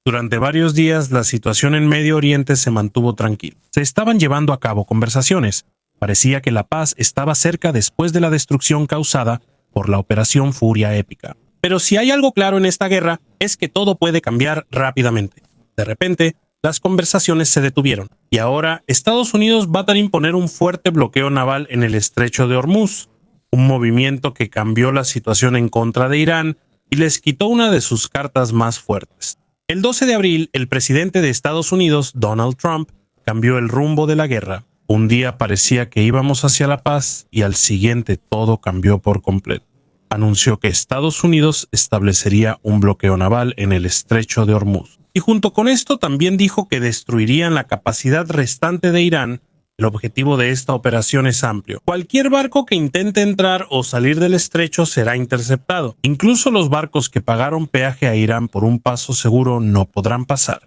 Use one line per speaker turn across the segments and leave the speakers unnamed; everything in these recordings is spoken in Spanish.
Durante varios días, la situación en Medio Oriente se mantuvo tranquila. Se estaban llevando a cabo conversaciones. Parecía que la paz estaba cerca después de la destrucción causada por la Operación Furia Épica. Pero si hay algo claro en esta guerra, es que todo puede cambiar rápidamente. De repente, las conversaciones se detuvieron, y ahora Estados Unidos va a imponer un fuerte bloqueo naval en el estrecho de Hormuz, un movimiento que cambió la situación en contra de Irán y les quitó una de sus cartas más fuertes. El 12 de abril, el presidente de Estados Unidos, Donald Trump, cambió el rumbo de la guerra. Un día parecía que íbamos hacia la paz y al siguiente todo cambió por completo. Anunció que Estados Unidos establecería un bloqueo naval en el estrecho de Hormuz. Y junto con esto también dijo que destruirían la capacidad restante de Irán. El objetivo de esta operación es amplio. Cualquier barco que intente entrar o salir del estrecho será interceptado. Incluso los barcos que pagaron peaje a Irán por un paso seguro no podrán pasar.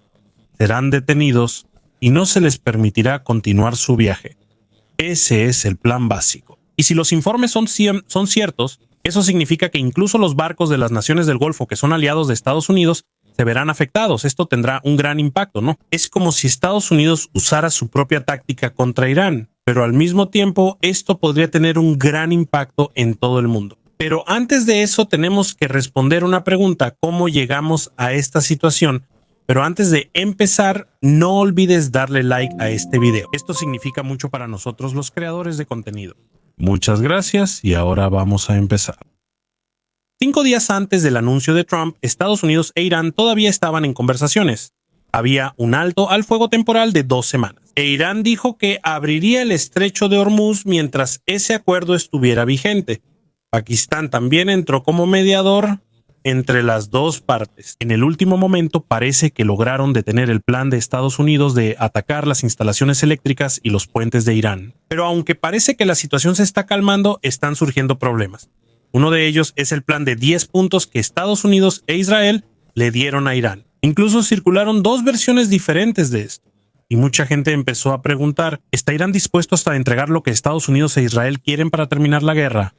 Serán detenidos y no se les permitirá continuar su viaje. Ese es el plan básico. Y si los informes son ciertos, eso significa que incluso los barcos de las naciones del Golfo que son aliados de Estados Unidos se verán afectados. Esto tendrá un gran impacto, ¿no? Es como si Estados Unidos usara su propia táctica contra Irán, pero al mismo tiempo esto podría tener un gran impacto en todo el mundo. Pero antes de eso tenemos que responder una pregunta: ¿cómo llegamos a esta situación? Pero antes de empezar, no olvides darle like a este video. Esto significa mucho para nosotros los creadores de contenido. Muchas gracias y ahora vamos a empezar. 5 días antes del anuncio de Trump, Estados Unidos e Irán todavía estaban en conversaciones. Había un alto al fuego temporal de 2 semanas. E Irán dijo que abriría el estrecho de Hormuz mientras ese acuerdo estuviera vigente. Pakistán también entró como mediador entre las dos partes. En el último momento parece que lograron detener el plan de Estados Unidos de atacar las instalaciones eléctricas y los puentes de Irán. Pero aunque parece que la situación se está calmando, están surgiendo problemas. Uno de ellos es el plan de 10 puntos que Estados Unidos e Israel le dieron a Irán. Incluso circularon 2 versiones diferentes de esto. Y mucha gente empezó a preguntar: ¿está Irán dispuesto hasta a entregar lo que Estados Unidos e Israel quieren para terminar la guerra?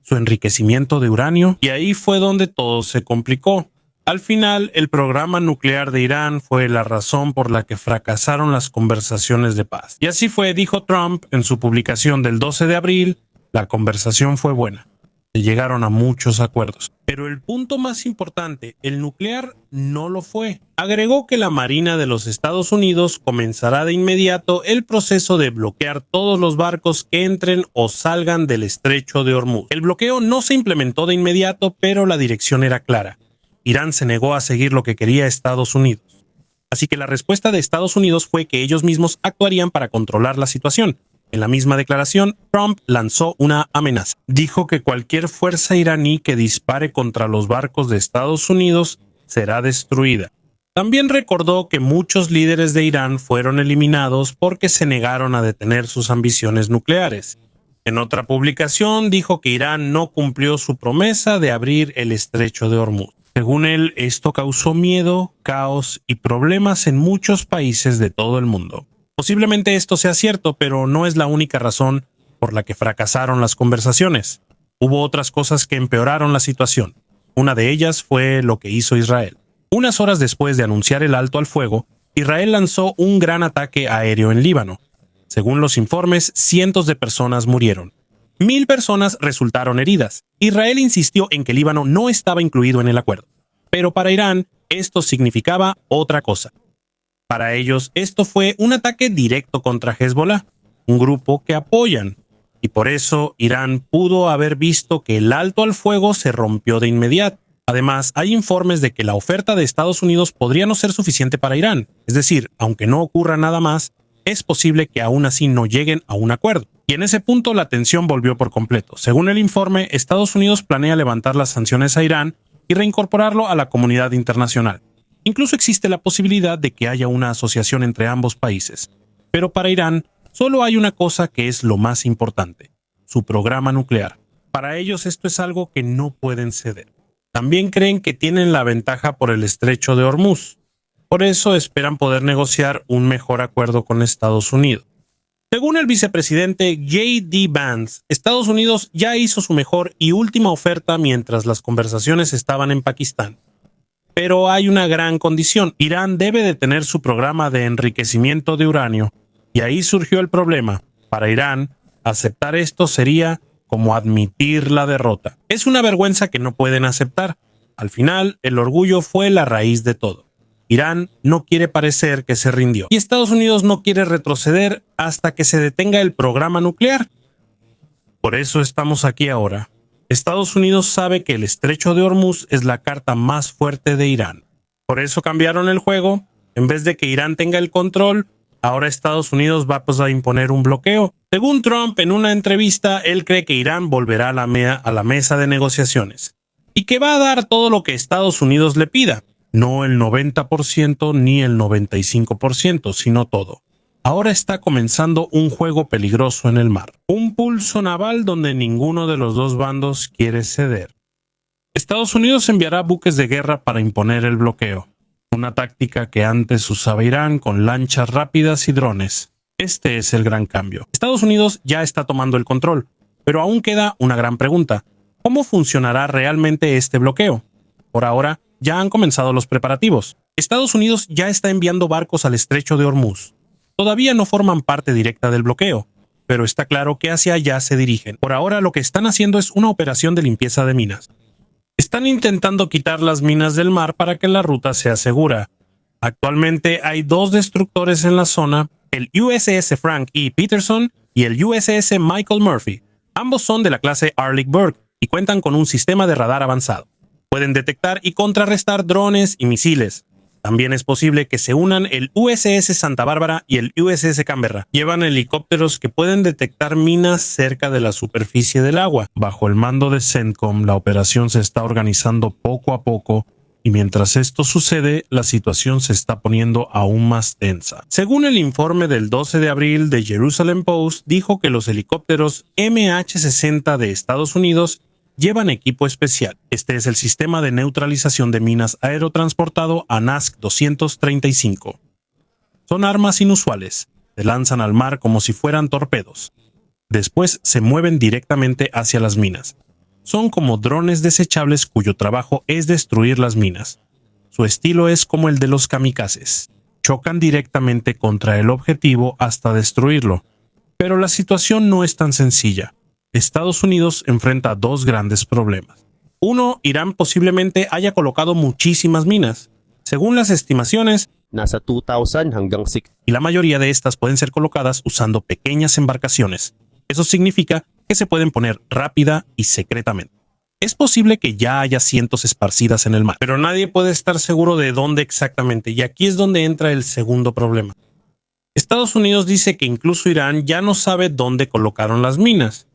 Su enriquecimiento de uranio, y ahí fue donde todo se complicó. Al final, el programa nuclear de Irán fue la razón por la que fracasaron las conversaciones de paz. Y así fue, dijo Trump en su publicación del 12 de abril, la conversación fue buena. Se llegaron a muchos acuerdos. Pero el punto más importante, el nuclear, no lo fue. Agregó que la Marina de los Estados Unidos comenzará de inmediato el proceso de bloquear todos los barcos que entren o salgan del estrecho de Hormuz. El bloqueo no se implementó de inmediato, pero la dirección era clara. Irán se negó a seguir lo que quería Estados Unidos. Así que la respuesta de Estados Unidos fue que ellos mismos actuarían para controlar la situación. En la misma declaración, Trump lanzó una amenaza. Dijo que cualquier fuerza iraní que dispare contra los barcos de Estados Unidos será destruida. También recordó que muchos líderes de Irán fueron eliminados porque se negaron a detener sus ambiciones nucleares. En otra publicación dijo que Irán no cumplió su promesa de abrir el estrecho de Hormuz. Según él, esto causó miedo, caos y problemas en muchos países de todo el mundo. Posiblemente esto sea cierto, pero no es la única razón por la que fracasaron las conversaciones. Hubo otras cosas que empeoraron la situación. Una de ellas fue lo que hizo Israel. Unas horas después de anunciar el alto al fuego, Israel lanzó un gran ataque aéreo en Líbano. Según los informes, cientos de personas murieron. 1000 personas resultaron heridas. Israel insistió en que Líbano no estaba incluido en el acuerdo. Pero para Irán, esto significaba otra cosa. Para ellos, esto fue un ataque directo contra Hezbollah, un grupo que apoyan. Y por eso, Irán pudo haber visto que el alto al fuego se rompió de inmediato. Además, hay informes de que la oferta de Estados Unidos podría no ser suficiente para Irán. Es decir, aunque no ocurra nada más, es posible que aún así no lleguen a un acuerdo. Y en ese punto la tensión volvió por completo. Según el informe, Estados Unidos planea levantar las sanciones a Irán y reincorporarlo a la comunidad internacional. Incluso existe la posibilidad de que haya una asociación entre ambos países. Pero para Irán, solo hay una cosa que es lo más importante: su programa nuclear. Para ellos esto es algo que no pueden ceder. También creen que tienen la ventaja por el estrecho de Hormuz. Por eso esperan poder negociar un mejor acuerdo con Estados Unidos. Según el vicepresidente J.D. Vance, Estados Unidos ya hizo su mejor y última oferta mientras las conversaciones estaban en Pakistán. Pero hay una gran condición. Irán debe detener su programa de enriquecimiento de uranio. Y ahí surgió el problema. Para Irán, aceptar esto sería como admitir la derrota. Es una vergüenza que no pueden aceptar. Al final, el orgullo fue la raíz de todo. Irán no quiere parecer que se rindió. Y Estados Unidos no quiere retroceder hasta que se detenga el programa nuclear. Por eso estamos aquí ahora. Estados Unidos sabe que el estrecho de Hormuz es la carta más fuerte de Irán. Por eso cambiaron el juego. En vez de que Irán tenga el control, ahora Estados Unidos va a imponer un bloqueo. Según Trump, en una entrevista, él cree que Irán volverá a la mesa de negociaciones y que va a dar todo lo que Estados Unidos le pida. No el 90% ni el 95%, sino todo. Ahora está comenzando un juego peligroso en el mar. Un pulso naval donde ninguno de los dos bandos quiere ceder. Estados Unidos enviará buques de guerra para imponer el bloqueo. Una táctica que antes usaba Irán con lanchas rápidas y drones. Este es el gran cambio. Estados Unidos ya está tomando el control, pero aún queda una gran pregunta. ¿Cómo funcionará realmente este bloqueo? Por ahora, ya han comenzado los preparativos. Estados Unidos ya está enviando barcos al estrecho de Hormuz. Todavía no forman parte directa del bloqueo, pero está claro que hacia allá se dirigen. Por ahora lo que están haciendo es una operación de limpieza de minas. Están intentando quitar las minas del mar para que la ruta sea segura. Actualmente hay 2 destructores en la zona, el USS Frank E. Peterson y el USS Michael Murphy. Ambos son de la clase Arleigh y cuentan con un sistema de radar avanzado. Pueden detectar y contrarrestar drones y misiles. También es posible que se unan el USS Santa Bárbara y el USS Canberra. Llevan helicópteros que pueden detectar minas cerca de la superficie del agua. Bajo el mando de CENTCOM, la operación se está organizando poco a poco y mientras esto sucede, la situación se está poniendo aún más tensa. Según el informe del 12 de abril de Jerusalem Post, dijo que los helicópteros MH-60 de Estados Unidos llevan equipo especial. Este es el sistema de neutralización de minas aerotransportado ANASC 235. Son armas inusuales. Se lanzan al mar como si fueran torpedos. Después se mueven directamente hacia las minas. Son como drones desechables cuyo trabajo es destruir las minas. Su estilo es como el de los kamikazes. Chocan directamente contra el objetivo hasta destruirlo. Pero la situación no es tan sencilla. Estados Unidos enfrenta 2 grandes problemas. Uno, Irán posiblemente haya colocado muchísimas minas. Según las estimaciones,
nasa 2,000 hanggang 6.
y la mayoría de estas pueden ser colocadas usando pequeñas embarcaciones. Eso significa que se pueden poner rápida y secretamente. Es posible que ya haya cientos esparcidas en el mar, pero nadie puede estar seguro de dónde exactamente, y aquí es donde entra el segundo problema. Estados Unidos dice que incluso Irán ya no sabe dónde colocaron las minas.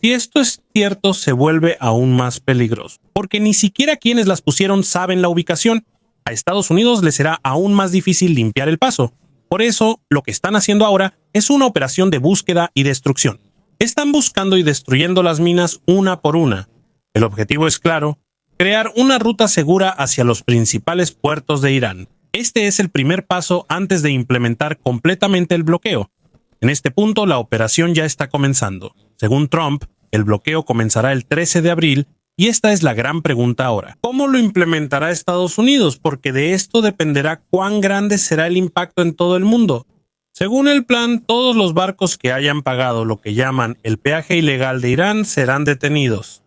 Si esto es cierto, se vuelve aún más peligroso, porque ni siquiera quienes las pusieron saben la ubicación. A Estados Unidos le será aún más difícil limpiar el paso. Por eso, lo que están haciendo ahora es una operación de búsqueda y destrucción. Están buscando y destruyendo las minas una por una. El objetivo es claro: crear una ruta segura hacia los principales puertos de Irán. Este es el primer paso antes de implementar completamente el bloqueo. En este punto, la operación ya está comenzando. Según Trump, el bloqueo comenzará el 13 de abril y esta es la gran pregunta ahora. ¿Cómo lo implementará Estados Unidos? Porque de esto dependerá cuán grande será el impacto en todo el mundo. Según el plan, todos los barcos que hayan pagado lo que llaman el peaje ilegal de Irán serán detenidos.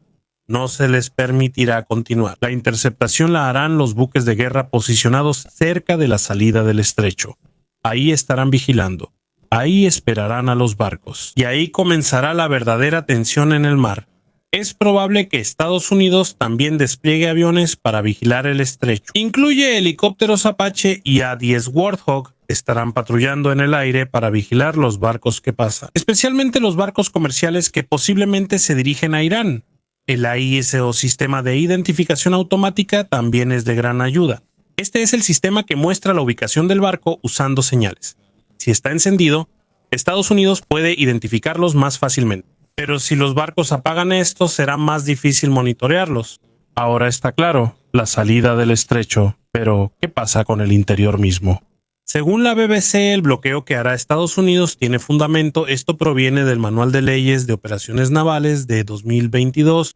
No se les permitirá continuar. La interceptación la harán los buques de guerra posicionados cerca de la salida del estrecho. Ahí estarán vigilando. Ahí esperarán a los barcos. Y ahí comenzará la verdadera tensión en el mar. Es probable que Estados Unidos también despliegue aviones para vigilar el estrecho. Incluye helicópteros Apache y A-10 Warthog estarán patrullando en el aire para vigilar los barcos que pasan, especialmente los barcos comerciales que posiblemente se dirigen a Irán. El AISO sistema de identificación automática también es de gran ayuda. Este es el sistema que muestra la ubicación del barco usando señales. Si está encendido, Estados Unidos puede identificarlos más fácilmente. Pero si los barcos apagan esto, será más difícil monitorearlos. Ahora está claro, la salida del estrecho, pero ¿qué pasa con el interior mismo? Según la BBC, el bloqueo que hará Estados Unidos tiene fundamento. Esto proviene del Manual de Leyes de Operaciones Navales de 2022.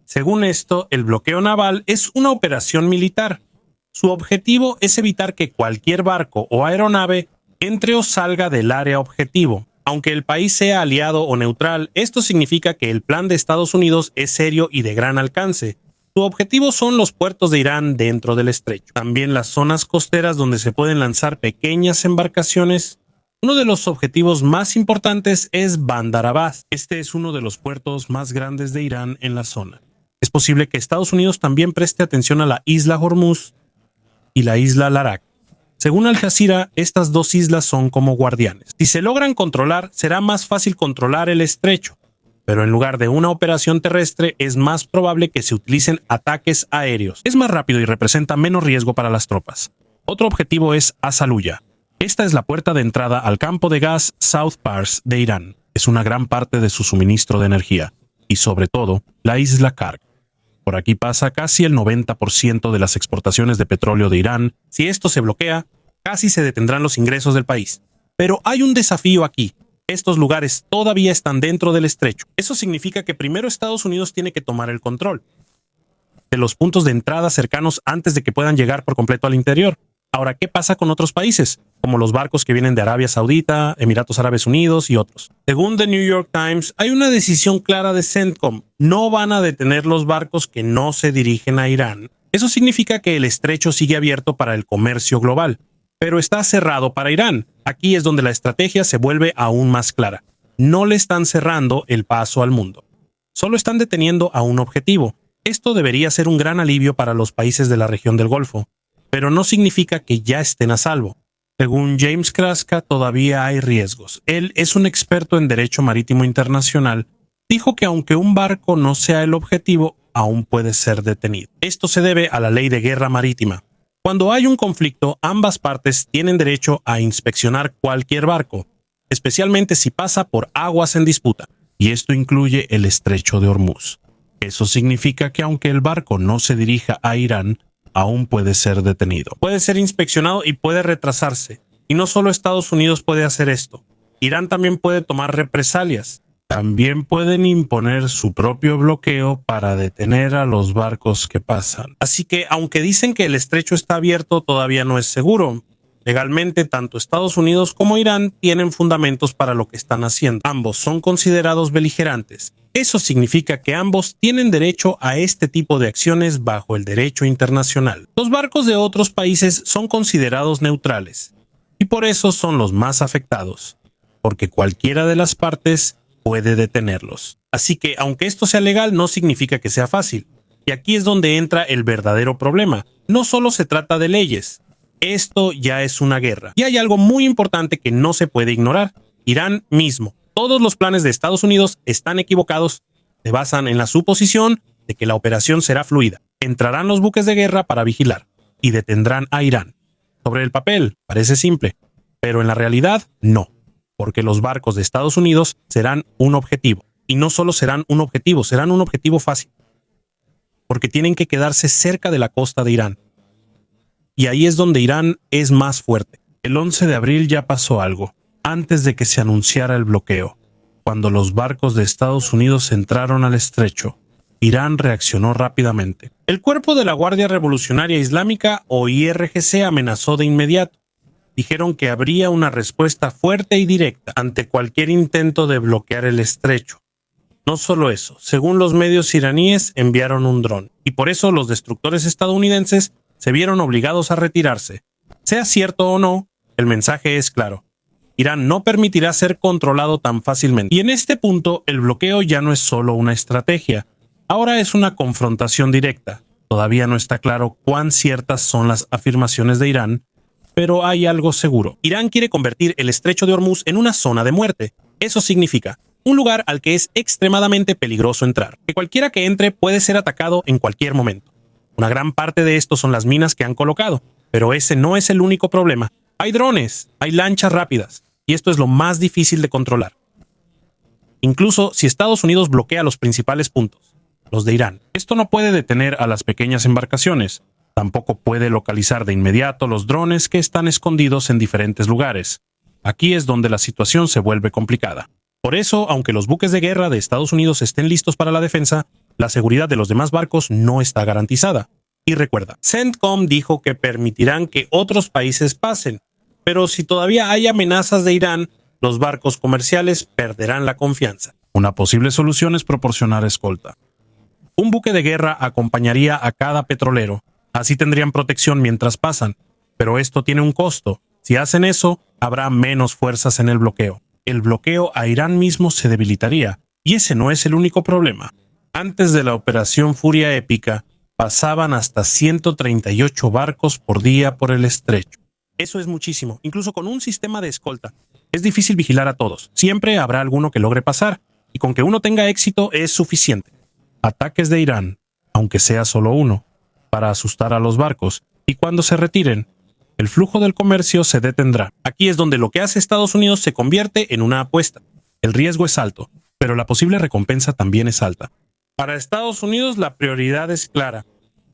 Según esto, el bloqueo naval es una operación militar. Su objetivo es evitar que cualquier barco o aeronave entre o salga del área objetivo. Aunque el país sea aliado o neutral, esto significa que el plan de Estados Unidos es serio y de gran alcance. Su objetivo son los puertos de Irán dentro del estrecho. También las zonas costeras donde se pueden lanzar pequeñas embarcaciones. Uno de los objetivos más importantes es Bandar Abbas. Este es uno de los puertos más grandes de Irán en la zona. Es posible que Estados Unidos también preste atención a la isla Hormuz y la isla Larak. Según Al Jazeera, estas dos islas son como guardianes. Si se logran controlar, será más fácil controlar el estrecho, pero en lugar de una operación terrestre, es más probable que se utilicen ataques aéreos. Es más rápido y representa menos riesgo para las tropas. Otro objetivo es Asaluya. Esta es la puerta de entrada al campo de gas South Pars de Irán. Es una gran parte de su suministro de energía, y sobre todo, la isla Karg. Por aquí pasa casi el 90% de las exportaciones de petróleo de Irán. Si esto se bloquea, casi se detendrán los ingresos del país. Pero hay un desafío aquí. Estos lugares todavía están dentro del estrecho. Eso significa que primero Estados Unidos tiene que tomar el control de los puntos de entrada cercanos antes de que puedan llegar por completo al interior. Ahora, ¿qué pasa con otros países? Como los barcos que vienen de Arabia Saudita, Emiratos Árabes Unidos y otros. Según The New York Times, hay una decisión clara de CENTCOM. No van a detener los barcos que no se dirigen a Irán. Eso significa que el estrecho sigue abierto para el comercio global, pero está cerrado para Irán. Aquí es donde la estrategia se vuelve aún más clara. No le están cerrando el paso al mundo. Solo están deteniendo a un objetivo. Esto debería ser un gran alivio para los países de la región del Golfo, pero no significa que ya estén a salvo. Según James Kraska, todavía hay riesgos. Él es un experto en derecho marítimo internacional. Dijo que aunque un barco no sea el objetivo, aún puede ser detenido. Esto se debe a la ley de guerra marítima. Cuando hay un conflicto, ambas partes tienen derecho a inspeccionar cualquier barco, especialmente si pasa por aguas en disputa, y esto incluye el estrecho de Hormuz. Eso significa que aunque el barco no se dirija a Irán, aún puede ser detenido. Puede ser inspeccionado y puede retrasarse. Y no solo Estados Unidos puede hacer esto. Irán también puede tomar represalias. También pueden imponer su propio bloqueo para detener a los barcos que pasan. Así que, aunque dicen que el estrecho está abierto, todavía no es seguro. Legalmente, tanto Estados Unidos como Irán tienen fundamentos para lo que están haciendo. Ambos son considerados beligerantes. Eso significa que ambos tienen derecho a este tipo de acciones bajo el derecho internacional. Los barcos de otros países son considerados neutrales y por eso son los más afectados, porque cualquiera de las partes puede detenerlos. Así que, aunque esto sea legal, no significa que sea fácil. Y aquí es donde entra el verdadero problema. No solo se trata de leyes. Esto ya es una guerra. Y hay algo muy importante que no se puede ignorar. Irán mismo. Todos los planes de Estados Unidos están equivocados. Se basan en la suposición de que la operación será fluida. Entrarán los buques de guerra para vigilar y detendrán a Irán. Sobre el papel parece simple, pero en la realidad no, porque los barcos de Estados Unidos serán un objetivo. Y no solo serán un objetivo fácil, porque tienen que quedarse cerca de la costa de Irán. Y ahí es donde Irán es más fuerte. El 11 de abril ya pasó algo. Antes de que se anunciara el bloqueo, cuando los barcos de Estados Unidos entraron al estrecho, Irán reaccionó rápidamente. El cuerpo de la Guardia Revolucionaria Islámica, o IRGC, amenazó de inmediato. Dijeron que habría una respuesta fuerte y directa ante cualquier intento de bloquear el estrecho. No solo eso, según los medios iraníes, enviaron un dron, y por eso los destructores estadounidenses se vieron obligados a retirarse. Sea cierto o no, el mensaje es claro. Irán no permitirá ser controlado tan fácilmente. Y en este punto, el bloqueo ya no es solo una estrategia. Ahora es una confrontación directa. Todavía no está claro cuán ciertas son las afirmaciones de Irán, pero hay algo seguro. Irán quiere convertir el estrecho de Hormuz en una zona de muerte. Eso significa un lugar al que es extremadamente peligroso entrar, que cualquiera que entre puede ser atacado en cualquier momento. Una gran parte de esto son las minas que han colocado, pero ese no es el único problema. Hay drones, hay lanchas rápidas, y esto es lo más difícil de controlar. Incluso si Estados Unidos bloquea los principales puntos, los de Irán, esto no puede detener a las pequeñas embarcaciones. Tampoco puede localizar de inmediato los drones que están escondidos en diferentes lugares. Aquí es donde la situación se vuelve complicada. Por eso, aunque los buques de guerra de Estados Unidos estén listos para la defensa, la seguridad de los demás barcos no está garantizada. Y recuerda, CENTCOM dijo que permitirán que otros países pasen, pero si todavía hay amenazas de Irán, los barcos comerciales perderán la confianza. Una posible solución es proporcionar escolta. Un buque de guerra acompañaría a cada petrolero, así tendrían protección mientras pasan, pero esto tiene un costo. Si hacen eso, habrá menos fuerzas en el bloqueo. El bloqueo a Irán mismo se debilitaría, y ese no es el único problema. Antes de la operación Furia Épica, pasaban hasta 138 barcos por día por el estrecho. Eso es muchísimo, incluso con un sistema de escolta. Es difícil vigilar a todos. Siempre habrá alguno que logre pasar, y con que uno tenga éxito es suficiente. Ataques de Irán, aunque sea solo uno, para asustar a los barcos, y cuando se retiren, el flujo del comercio se detendrá. Aquí es donde lo que hace Estados Unidos se convierte en una apuesta. El riesgo es alto, pero la posible recompensa también es alta. Para Estados Unidos la prioridad es clara: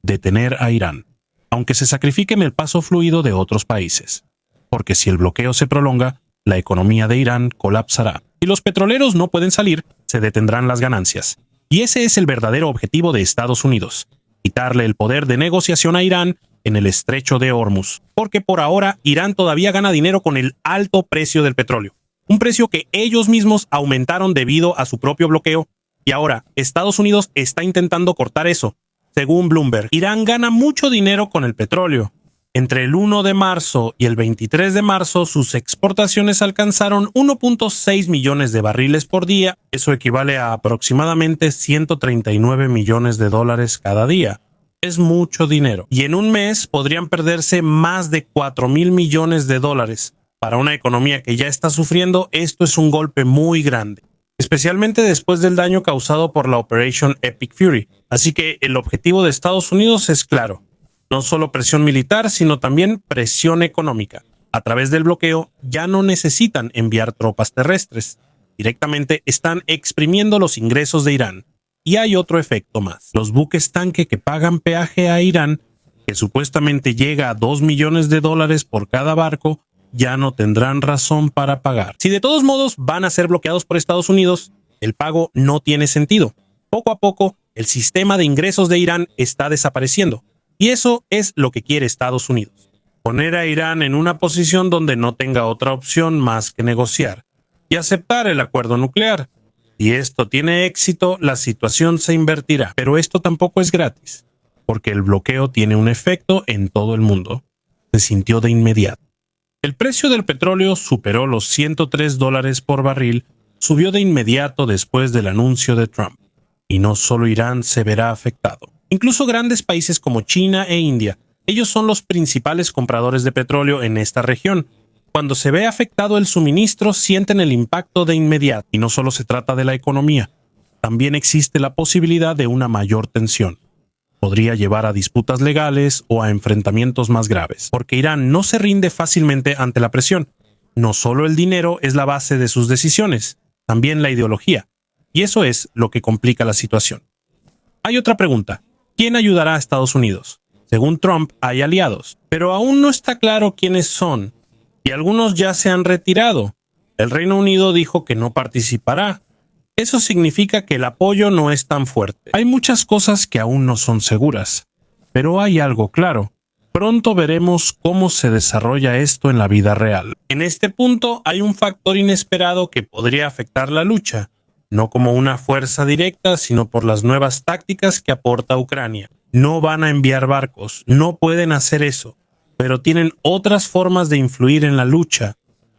detener a Irán, aunque se sacrifique en el paso fluido de otros países. Porque si el bloqueo se prolonga, la economía de Irán colapsará. Si los petroleros no pueden salir, se detendrán las ganancias. Y ese es el verdadero objetivo de Estados Unidos: quitarle el poder de negociación a Irán en el estrecho de Hormuz. Porque por ahora Irán todavía gana dinero con el alto precio del petróleo. Un precio que ellos mismos aumentaron debido a su propio bloqueo. Y ahora Estados Unidos está intentando cortar eso. Según Bloomberg, Irán gana mucho dinero con el petróleo. Entre el 1 de marzo y el 23 de marzo, sus exportaciones alcanzaron 1.6 millones de barriles por día. Eso equivale a aproximadamente 139 millones de dólares cada día. Es mucho dinero. Y en un mes podrían perderse más de 4.000 millones de dólares. Para una economía que ya está sufriendo, esto es un golpe muy grande, especialmente después del daño causado por la Operation Epic Fury. Así que el objetivo de Estados Unidos es claro: no solo presión militar, sino también presión económica. A través del bloqueo ya no necesitan enviar tropas terrestres. Directamente están exprimiendo los ingresos de Irán. Y hay otro efecto más: los buques tanque que pagan peaje a Irán, que supuestamente llega a 2 millones de dólares por cada barco, ya no tendrán razón para pagar. Si de todos modos van a ser bloqueados por Estados Unidos, el pago no tiene sentido. Poco a poco, el sistema de ingresos de Irán está desapareciendo. Y eso es lo que quiere Estados Unidos: poner a Irán en una posición donde no tenga otra opción más que negociar y aceptar el acuerdo nuclear. Si esto tiene éxito, la situación se invertirá. Pero esto tampoco es gratis, porque el bloqueo tiene un efecto en todo el mundo. Se sintió de inmediato. El precio del petróleo superó los $103 por barril, subió de inmediato después del anuncio de Trump. Y no solo Irán se verá afectado. Incluso grandes países como China e India, ellos son los principales compradores de petróleo en esta región. Cuando se ve afectado el suministro, sienten el impacto de inmediato. Y no solo se trata de la economía, también existe la posibilidad de una mayor tensión. Podría llevar a disputas legales o a enfrentamientos más graves, porque Irán no se rinde fácilmente ante la presión. No solo el dinero es la base de sus decisiones, también la ideología. Y eso es lo que complica la situación. Hay otra pregunta: ¿quién ayudará a Estados Unidos? Según Trump, hay aliados, pero aún no está claro quiénes son, y algunos ya se han retirado. El Reino Unido dijo que no participará. Eso significa que el apoyo no es tan fuerte. Hay muchas cosas que aún no son seguras, pero hay algo claro: pronto veremos cómo se desarrolla esto en la vida real. En este punto hay un factor inesperado que podría afectar la lucha, no como una fuerza directa, sino por las nuevas tácticas que aporta Ucrania. No van a enviar barcos, no pueden hacer eso, pero tienen otras formas de influir en la lucha.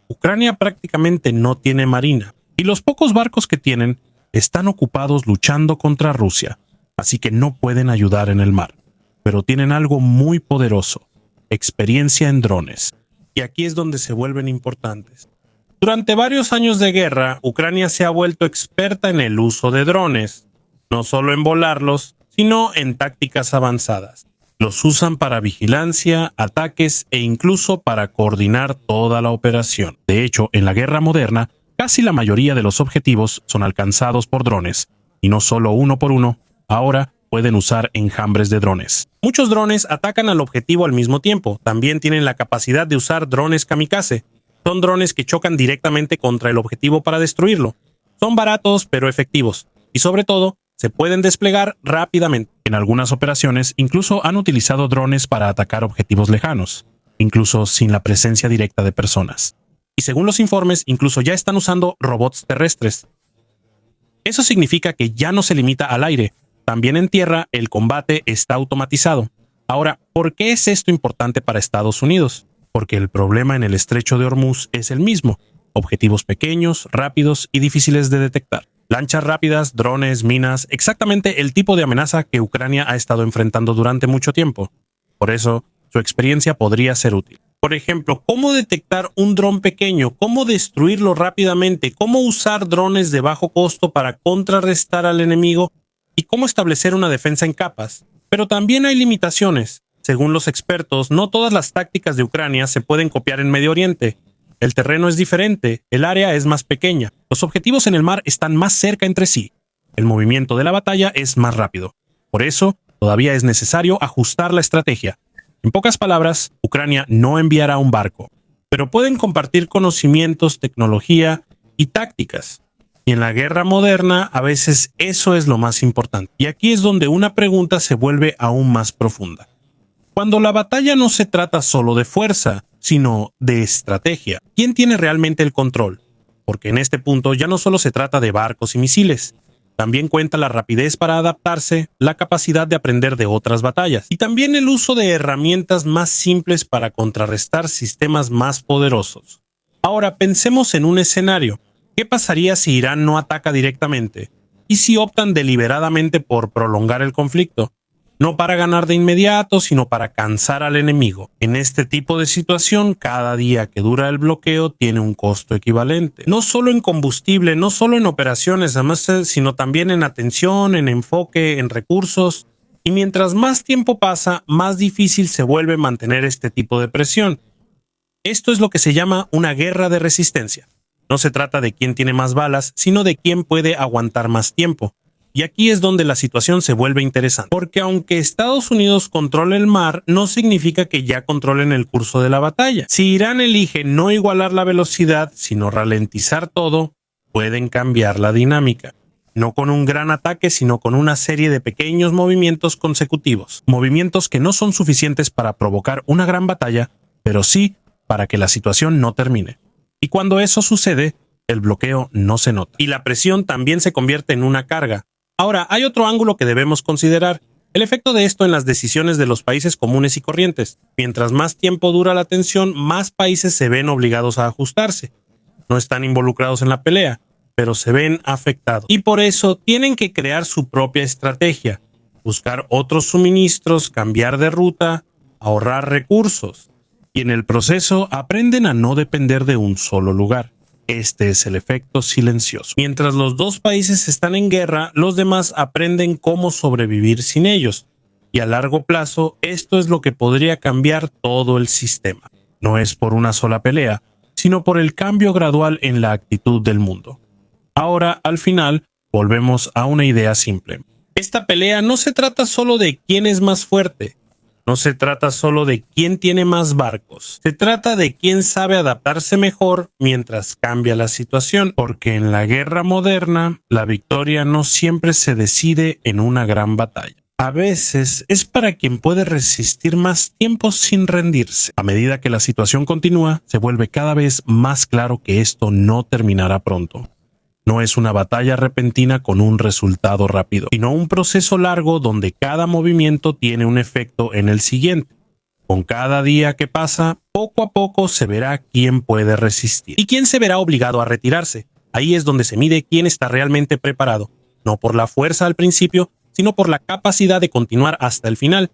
Ucrania prácticamente no tiene marina, y los pocos barcos que tienen están ocupados luchando contra Rusia, así que no pueden ayudar en el mar. Pero tienen algo muy poderoso: experiencia en drones. Y aquí es donde se vuelven importantes. Durante varios años de guerra, Ucrania se ha vuelto experta en el uso de drones, no solo en volarlos, sino en tácticas avanzadas. Los usan para vigilancia, ataques e incluso para coordinar toda la operación. De hecho, en la guerra moderna, casi la mayoría de los objetivos son alcanzados por drones, y no solo uno por uno. Ahora pueden usar enjambres de drones. Muchos drones atacan al objetivo al mismo tiempo. También tienen la capacidad de usar drones kamikaze. Son drones que chocan directamente contra el objetivo para destruirlo. Son baratos pero efectivos, y sobre todo, se pueden desplegar rápidamente. En algunas operaciones incluso han utilizado drones para atacar objetivos lejanos, incluso sin la presencia directa de personas. Y según los informes, incluso ya están usando robots terrestres. Eso significa que ya no se limita al aire, también en tierra el combate está automatizado. Ahora, ¿por qué es esto importante para Estados Unidos? Porque el problema en el estrecho de Hormuz es el mismo: objetivos pequeños, rápidos y difíciles de detectar. Lanchas rápidas, drones, minas, exactamente el tipo de amenaza que Ucrania ha estado enfrentando durante mucho tiempo. Por eso, su experiencia podría ser útil. Por ejemplo, cómo detectar un dron pequeño, cómo destruirlo rápidamente, cómo usar drones de bajo costo para contrarrestar al enemigo y cómo establecer una defensa en capas. Pero también hay limitaciones. Según los expertos, no todas las tácticas de Ucrania se pueden copiar en Medio Oriente. El terreno es diferente, el área es más pequeña, los objetivos en el mar están más cerca entre sí, el movimiento de la batalla es más rápido. Por eso, todavía es necesario ajustar la estrategia. En pocas palabras, Ucrania no enviará un barco, pero pueden compartir conocimientos, tecnología y tácticas. Y en la guerra moderna, a veces eso es lo más importante. Y aquí es donde una pregunta se vuelve aún más profunda. Cuando la batalla no se trata solo de fuerza, sino de estrategia, ¿quién tiene realmente el control? Porque en este punto ya no solo se trata de barcos y misiles, también cuenta la rapidez para adaptarse, la capacidad de aprender de otras batallas, y también el uso de herramientas más simples para contrarrestar sistemas más poderosos. Ahora pensemos en un escenario. ¿Qué pasaría si Irán no ataca directamente? ¿Y si optan deliberadamente por prolongar el conflicto? No para ganar de inmediato, sino para cansar al enemigo. En este tipo de situación, cada día que dura el bloqueo tiene un costo equivalente. No solo en combustible, no solo en operaciones, además, sino también en atención, en enfoque, en recursos. Y mientras más tiempo pasa, más difícil se vuelve mantener este tipo de presión. Esto es lo que se llama una guerra de resistencia. No se trata de quién tiene más balas, sino de quién puede aguantar más tiempo. Y aquí es donde la situación se vuelve interesante, porque aunque Estados Unidos controle el mar, no significa que ya controlen el curso de la batalla. Si Irán elige no igualar la velocidad, sino ralentizar todo, pueden cambiar la dinámica. No con un gran ataque, sino con una serie de pequeños movimientos consecutivos. Movimientos que no son suficientes para provocar una gran batalla, pero sí para que la situación no termine. Y cuando eso sucede, el bloqueo no se nota. Y la presión también se convierte en una carga. Ahora, hay otro ángulo que debemos considerar: el efecto de esto en las decisiones de los países comunes y corrientes. Mientras más tiempo dura la tensión, más países se ven obligados a ajustarse. No están involucrados en la pelea, pero se ven afectados. Y por eso tienen que crear su propia estrategia, buscar otros suministros, cambiar de ruta, ahorrar recursos. Y en el proceso aprenden a no depender de un solo lugar. Este es el efecto silencioso. Mientras los dos países están en guerra, los demás aprenden cómo sobrevivir sin ellos. Y a largo plazo, esto es lo que podría cambiar todo el sistema. No es por una sola pelea, sino por el cambio gradual en la actitud del mundo. Ahora, al final, volvemos a una idea simple. Esta pelea no se trata solo de quién es más fuerte. No se trata solo de quién tiene más barcos. Se trata de quién sabe adaptarse mejor mientras cambia la situación. Porque en la guerra moderna, la victoria no siempre se decide en una gran batalla. A veces es para quien puede resistir más tiempo sin rendirse. A medida que la situación continúa, se vuelve cada vez más claro que esto no terminará pronto. No es una batalla repentina con un resultado rápido, sino un proceso largo donde cada movimiento tiene un efecto en el siguiente. Con cada día que pasa, poco a poco se verá quién puede resistir y quién se verá obligado a retirarse. Ahí es donde se mide quién está realmente preparado, no por la fuerza al principio, sino por la capacidad de continuar hasta el final.